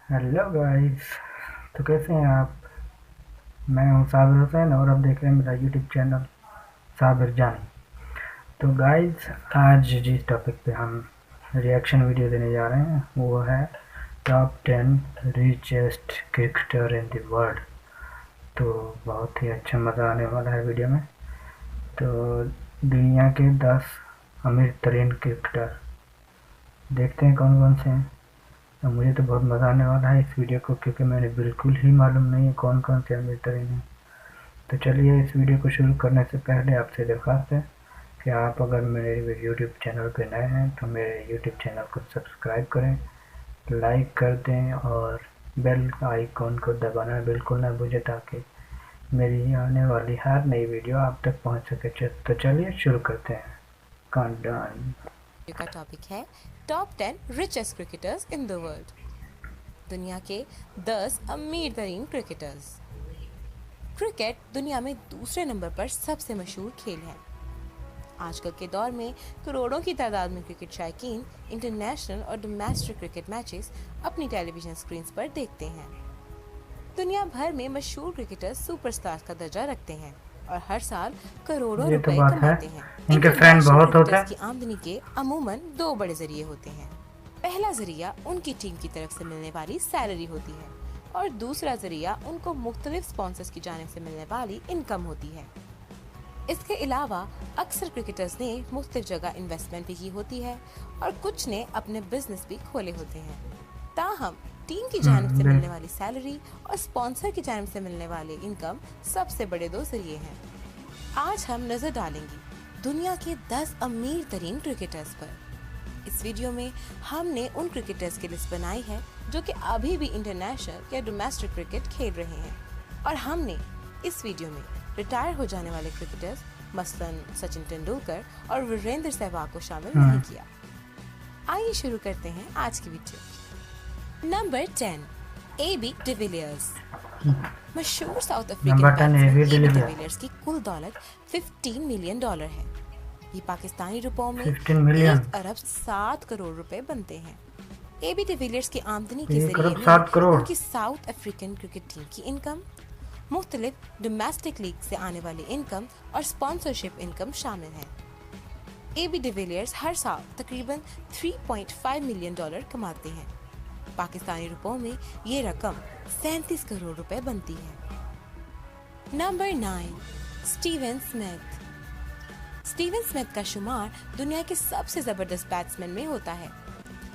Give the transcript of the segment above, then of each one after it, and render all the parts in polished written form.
Hello guys. तो कैसे हैं आप? मैं हूं साबिर हुसैन और आप देख रहे हैं मेरा यूट्यूब चैनल साबिर जानी। तो गाइस, आज जिस टॉपिक पे हम रिएक्शन वीडियो देने जा रहे हैं वो है top 10 richest cricketer in the world. तो बहुत ही अच्छा मज़ा आने वाला है वीडियो में। तो दुनिया के 10 अमीर तरीन क्रिकेटर देखते हैं कौन कौन से हैं। तो मुझे तो बहुत मज़ा आने वाला है इस वीडियो को, क्योंकि मैंने बिल्कुल ही मालूम नहीं है कौन कौन से अमीर तरीन हैं। तो चलिए, इस वीडियो को शुरू करने से पहले आपसे दरख्वास्त है कि आप अगर मेरे यूट्यूब चैनल पर नए हैं तो मेरे यूट्यूब चैनल को सब्सक्राइब करें, लाइक कर दें और बेल आइकॉन को दबाना बिल्कुल ना भूलें, ताकि मेरी आने वाली हर नई वीडियो आप तक पहुंच सके। तो चलिए शुरू करते हैं। काउंटडाउन। का टॉपिक है top 10 richest cricketers in the world. दुनिया के 10 अमीर तरीन क्रिकेटर्स। क्रिकेट दुनिया में दूसरे नंबर पर सबसे मशहूर खेल है। आजकल के दौर में करोड़ों की तादाद में क्रिकेट शायकीन इंटरनेशनल और डोमेस्टिक क्रिकेट मैचेस अपनी टेलीविजन स्क्रीन पर देखते हैं। दुनिया भर में मशहूर क्रिकेटर्स सुपरस्टार्स का दर्जा रखते हैं और हर साल करोड़ों ये तो रुपए बात है, कमाते हैं। इनके फैन इंटरनेशनल बहुत होते क्रिकेटर्स हैं। की आमदनी के अमूमन दो बड़े जरिए होते हैं। पहला जरिया उनकी टीम की तरफ से मिलने वाली सैलरी होती है और दूसरा जरिया उनको मुख्तलिफ स्पॉन्सर्स की जानिब से मिलने वाली इनकम होती है। इसके अलावा अक्सर क्रिकेटर्स ने मुख्तलिफ जगह इन्वेस्टमेंट भी की होती है और कुछ ने अपने बिजनेस भी खोले होते हैं। ताहम टीम की जानिब से मिलने वाली सैलरी और स्पॉन्सर की जानिब से मिलने वाले इनकम सबसे बड़े दो जरिए हैं। आज हम नजर डालेंगे दुनिया के 10 अमीर तरीन क्रिकेटर्स पर। इस वीडियो में हमने उन क्रिकेटर्स की लिस्ट बनाई है जो कि अभी भी इंटरनेशनल या डोमेस्टिक क्रिकेट खेल रहे हैं, और हमने इस वीडियो में रिटायर हो जाने वाले क्रिकेटर्स मसलन सचिन तेंदुलकर और वीरेंद्र सहवाग को शामिल नहीं किया। आइए शुरू करते हैं आज की वीडियो। Number 10, AB de Villiers. मशहूर South African batsman AB de Villiers की कुल दौलत $15 मिलियन है। ये पाकिस्तानी रुपयों में 1 अरब 7 करोड़ रुपए बनते हैं। एबी डिविलियर्स की आमदनी के जरिए में उनकी साउथ अफ्रीकन क्रिकेट टीम की इनकम, मुख्तलिफ डोमेस्टिक लीग से आने वाली इनकम और स्पॉन्सरशिप इनकम शामिल है। एबी डिविलियर्स हर साल तकरीबन $3.5 मिलियन कमाते हैं। पाकिस्तानी रुपयों में ये रकम 37 करोड़ रुपए बनती है। Number 9, Steven Smith. Steven Smith का शुमार दुनिया के सबसे जबरदस्त बैट्समैन में होता है।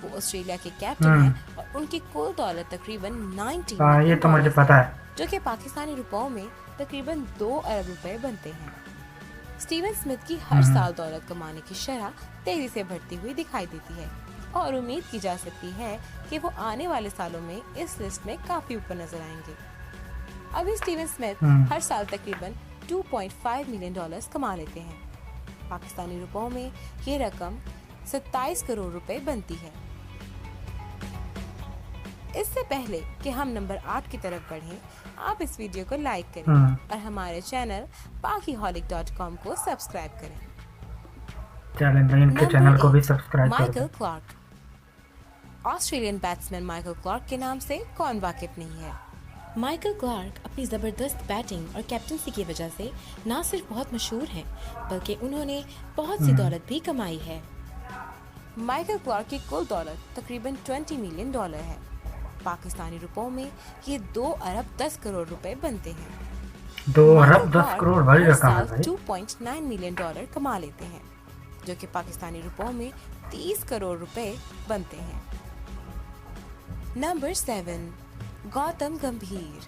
वो ऑस्ट्रेलिया के कैप्टन हैं और उनकी कुल दौलत तकरीबन 90 ये तो मुझे पता है, जो कि पाकिस्तानी रुपयों में तकरीबन 2 अरब रुपए बनते हैं। स्टीवन स्मिथ की हर साल दौलत कमाने की शरह तेजी से बढ़ती हुई दिखाई देती है और उम्मीद की जा सकती है कि वो आने वाले सालों में इस लिस्ट में काफी ऊपर नजर आएंगे। अभी स्टीवन स्मिथ हर साल तकरीबन $2.5 मिलियन कमा लेते हैं। पाकिस्तानी रुपयों में ये रकम 27 करोड़ रुपए बनती है। इससे पहले कि हम नंबर 8 की तरफ बढ़ें, आप इस वीडियो को लाइक करें और हमारे चैनल pakiholic.com को सब्सक्राइब करें। चैनल को भी सब्सक्राइब करें। Michael Clarke. Australian batsman Michael Clarke के नाम से कौन वाकिफ नहीं है। माइकल क्लार्क अपनी ज़बरदस्त बैटिंग और कैप्टनसी की वजह से न सिर्फ बहुत मशहूर हैं, बल्कि उन्होंने बहुत सी दौलत भी कमाई है। माइकल क्लार्क की कुल दौलत तकरीबन $20 मिलियन है। पाकिस्तानी रुपयों में ये 2 अरब 10 करोड़ रुपए बनते हैं। 2 अरब 10 करोड़ भारी रकम है भाई। $2.9 मिलियन कमा लेते हैं, जो कि पाकिस्तानी रुपयों में 30 करोड़ रुपए बनते हैं। नंबर 7, गौतम गंभीर।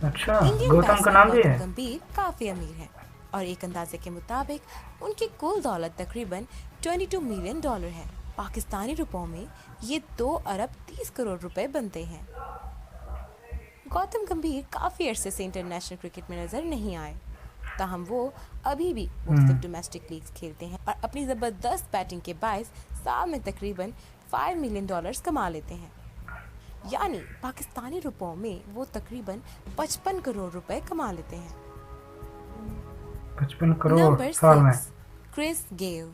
अच्छा, गौतम का नाम भी है। गंभीर काफी अमीर हैं और एक अंदाजे के मुताबिक उनकी कुल दौलत तकरीबन $22 मिलियन है। पाकिस्तानी रुपयों में ये 2 अरब 30 करोड़ रुपए बनते हैं। गौतम गंभीर काफी अरसे से इंटरनेशनल क्रिकेट में नजर नहीं आए, ताहम वो अभी भी मुख्तलिफ डोमेस्टिक लीग्स खेलते हैं और अपनी जबरदस्त बैटिंग के बायस साल में तकरीबन $5 मिलियन कमा लेते हैं। यानी पाकिस्तानी रुपयों में वो तकरीबन 55 करोड़ रुपए कमा लेते हैं। 55 करोड़ नंबर साल में। 6, क्रिस गेल।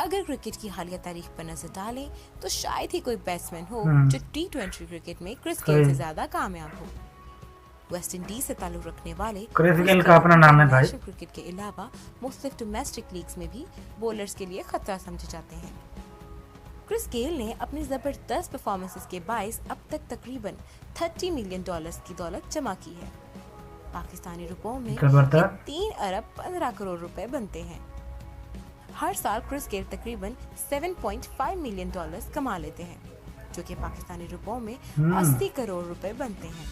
अगर क्रिकेट की हालिया तारीख पर नजर डालें तो शायद ही कोई बैट्समैन हो जो T20 क्रिकेट में क्रिस गेल से ज्यादा कामयाब हो। वेस्ट इंडीज से ताल्लुक रखने वाले क्रिस गेल का अपना नाम है भाई। नेशनल क्रिकेट के अलावा मुख्तलिफ डोमेस्टिक लीग्स में भी बॉलर्स के लिए खतरा समझे जाते हैं। क्रिस गेल ने अपनी जबरदस्त परफॉर्मेंसेस के बाइस अब तक तकरीबन $30 मिलियन की दौलत जमा की है। पाकिस्तानी रुपयों में 3 अरब 15 करोड़ रुपए बनते हैं। हर साल क्रिस गेल तकरीबन $7.5 मिलियन कमा लेते हैं, जो कि पाकिस्तानी रुपयों में 80 करोड़ रुपए बनते हैं।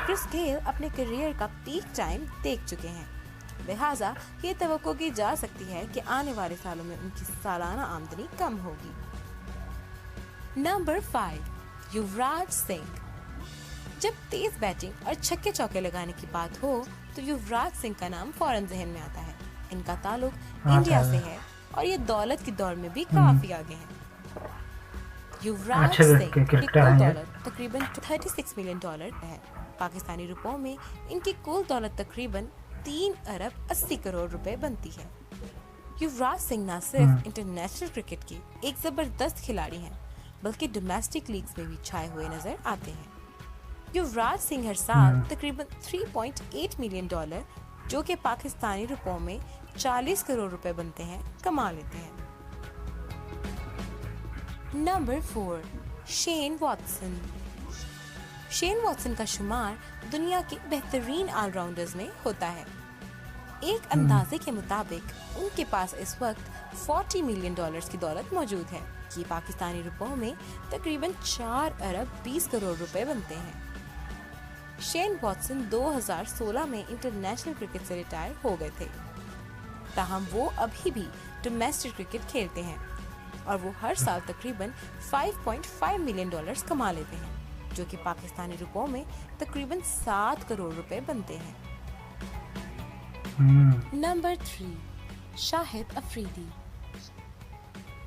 क्रिस गेल अपने करियर का पीक टाइम देख चुके हैं, लिहाजा ये तवक्को की जा सकती है कि आने वाले सालों में उनकी सालाना आमदनी कम होगी। नंबर 5, युवराज सिंह। जब तेज बैटिंग और छक्के चौके लगाने की बात हो तो युवराज सिंह का नाम फौरन जहन में आता है। इनका ताल्लुक इंडिया से है और ये दौलत की दौड़ में भी काफी आगे हैं। युवराज सिंह की कुल दौलत तकरीबन $36 मिलियन है। पाकिस्तानी रुपयों में इनकी कुल दौलत तकरीबन 3 अरब 80 करोड़ रुपए बनती है। युवराज सिंह न सिर्फ इंटरनेशनल क्रिकेट के एक जबरदस्त खिलाड़ी हैं, बल्कि डोमेस्टिक लीग्स में भी छाए हुए नजर आते हैं। युवराज सिंह हर साल तकरीबन $3.8 मिलियन, जो कि पाकिस्तानी रुपयों में 40 करोड़ रुपए बनते हैं, कमा लेते हैं। Number 4, Shane Watson. Shane Watson का शुमार दुनिया के बेहतरीन ऑलराउंडर्स में होता है। एक अंदाजे के मुताबिक उनके पास इस वक्त $40 मिलियन की दौलत मौजूद है, कि पाकिस्तानी रुपयों में तकरीबन 4 अरब 20 करोड़ रुपए बनते हैं। शेन वॉटसन 2016 में इंटरनेशनल क्रिकेट से रिटायर हो गए थे, ताहम वो अभी भी डोमेस्टिक क्रिकेट खेलते हैं और वो हर साल तकरीबन $5.5 मिलियन कमा लेते हैं, जो कि पाकिस्तानी रुपयों में तकरीबन 7 करोड़ रुपए बनते हैं। नंबर 3, शाहिद अफरीदी।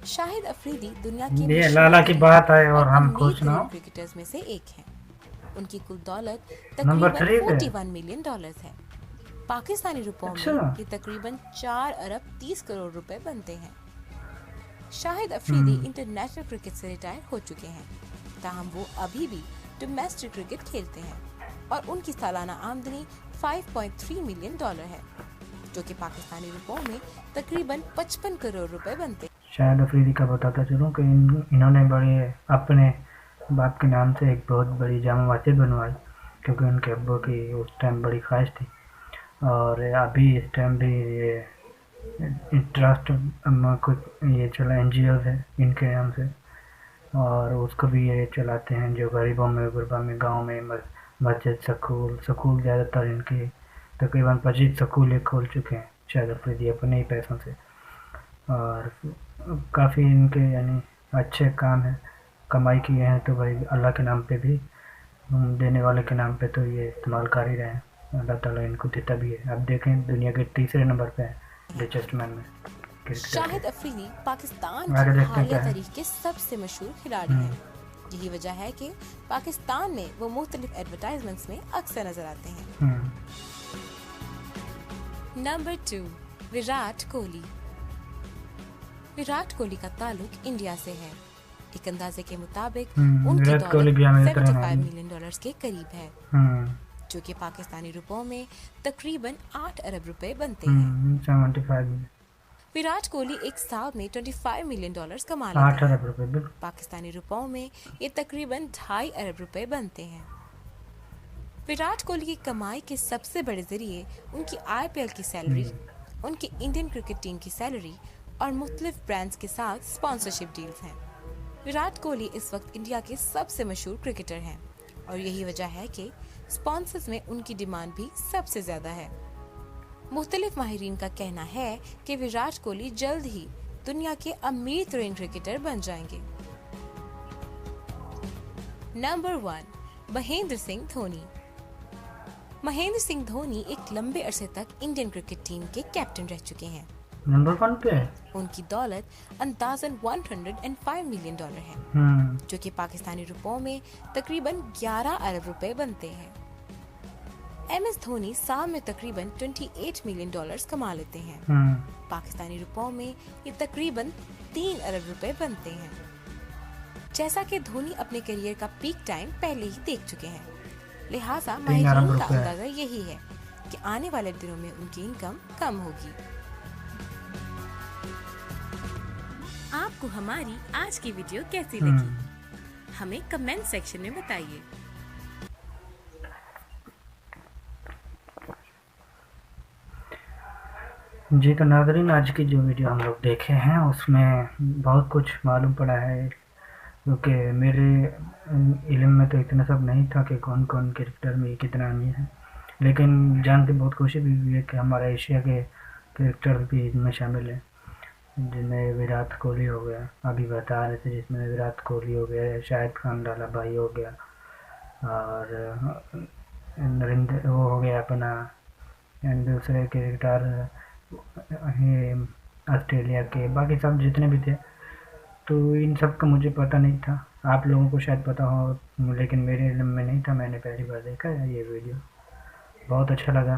शाहिद अफरीदी दुनिया के लाला की बात है और हम खुश ना क्रिकेटर्स में से एक हैं। उनकी कुल दौलत तकरीबन $41 मिलियन है। पाकिस्तानी रुपयों में ये तकरीबन 4 अरब 30 करोड़ रुपए बनते हैं। शाहिद अफरीदी इंटरनेशनल क्रिकेट से रिटायर हो चुके हैं, ताहम वो अभी भी डोमेस्टिक क्रिकेट खेलते हैं और उनकी सालाना आमदनी $5.3 मिलियन है, जो कि पाकिस्तानी रुपयों में तकरीबन 55 करोड़ रुपए बनते हैं। शाहिद अफरीदी का बताता चलूं कि इन्होंने बड़े अपने बाप के नाम से एक बहुत बड़ी जामा मस्जिद बनवाई, क्योंकि उनके अब्बू की उस टाइम बड़ी ख्वाहिश थी। और अभी इस टाइम भी ये ट्रस्ट कुछ ये चला NGOs है इनके नाम से, और उसको भी ये चलाते हैं जो गरीबों में गुरबा में गांव में मस्जिद स्कूल ज़्यादातर इनके तकरीबन 25 स्कूल ये खोल चुके हैं शाहिद अफरीदी अपने ही पैसों से। और काफ़ी इनके यानी अच्छे काम है, कमाई किए हैं तो भाई अल्लाह के नाम पे भी, देने वाले के नाम पे तो ये इस्तेमाल कर ही रहे हैं, अल्लाह ताला इनको देता भी है। अब देखें दुनिया के तीसरे नंबर पे है रिचेस्ट मैन में। शाहिद अफरीदी पाकिस्तान की हालिया तारीख के सबसे मशहूर खिलाड़ी हैं। यही वजह है कि पाकिस्तान में वो मुख्तलिफ एडवर्टाइजमेंट्स में अक्सर नजर आते हैं। नंबर 2, विराट कोहली। विराट कोहली का ताल्लुक इंडिया से है। एक अंदाजे के मुताबिक उनकी दौलत $75 मिलियन के करीब है, जो कि पाकिस्तानी रुपयों में तकरीबन 8 अरब रुपए बनते हैं। 75। विराट कोहली एक साल में $25 मिलियन कमा लेते हैं। पाकिस्तानी रुपयों में ये तकरीबन 2.5 अरब रुपए बनते हैं। विराट कोहली की कमाई के सबसे बड़े जरिए उनकी IPL की सैलरी, उनकी इंडियन क्रिकेट टीम की सैलरी और मुख्तलिफ ब्रांड्स के साथ स्पॉन्सरशिप डील्स हैं। विराट कोहली इस वक्त इंडिया के सबसे मशहूर क्रिकेटर हैं और यही वजह है कि स्पॉन्सर्स में उनकी डिमांड भी सबसे ज्यादा है। मुख्तलिफ माहिरीन का कहना है कि विराट कोहली जल्द ही दुनिया के अमीर तरीन क्रिकेटर बन जाएंगे। नंबर 1, महेंद्र सिंह धोनी। महेंद्र सिंह धोनी एक लंबे अरसे तक इंडियन क्रिकेट टीम के कैप्टन रह चुके हैं। नंबर 1 पे उनकी दौलत अंदाजन $105 मिलियन है, जो कि पाकिस्तानी रुपयों में तकरीबन 11 अरब रुपए बनते हैं। MS धोनी साल में तकरीबन 28 मिलियन डॉलर्स कमा लेते हैं। पाकिस्तानी रुपयों में ये तकरीबन 3 अरब रुपए बनते हैं। जैसा कि धोनी अपने करियर का पीक टाइम पहले ही देख चुके हैं, लिहाजा माहिरीन का अंदाजा यही है कि आने वाले दिनों में उनकी इनकम कम होगी। आपको हमारी आज की वीडियो कैसी लगी, हमें कमेंट सेक्शन में बताइए। जी तो नाज़रीन, आज की जो वीडियो हम लोग देखे हैं उसमें बहुत कुछ मालूम पड़ा है, क्योंकि मेरे इल्म में तो इतना सब नहीं था कि कौन कौन क्रिकेटर में कितना अमीर है, लेकिन जान के बहुत खुशी भी हुई है कि हमारा एशिया के क्रिकेटर भी इनमें शामिल है, जिनमें विराट कोहली हो गया, अभी बता रहे थे, जिसमें विराट कोहली हो गया, शाहिद खान लाला भाई हो गया, और नरेंद्र वो हो गया अपना, दूसरे क्रिकेटर ऑस्ट्रेलिया के, बाकी सब जितने भी थे, तो इन सब का मुझे पता नहीं था। आप लोगों को शायद पता हो, लेकिन मेरे इल्म में नहीं था। मैंने पहली बार देखा है ये वीडियो, बहुत अच्छा लगा।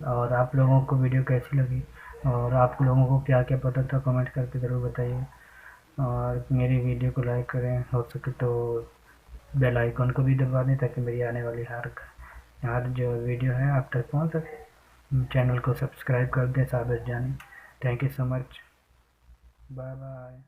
और आप लोगों को वीडियो कैसी लगी और आप लोगों को क्या क्या पता था, कमेंट करके ज़रूर बताइए। और मेरी वीडियो को लाइक करें, हो सके तो बेल आइकन को भी दबा दें, ताकि मेरी आने वाली हर जो वीडियो है आप तक पहुँच सके। चैनल को सब्सक्राइब कर दें Sabir Jani. Thank you so much, bye bye.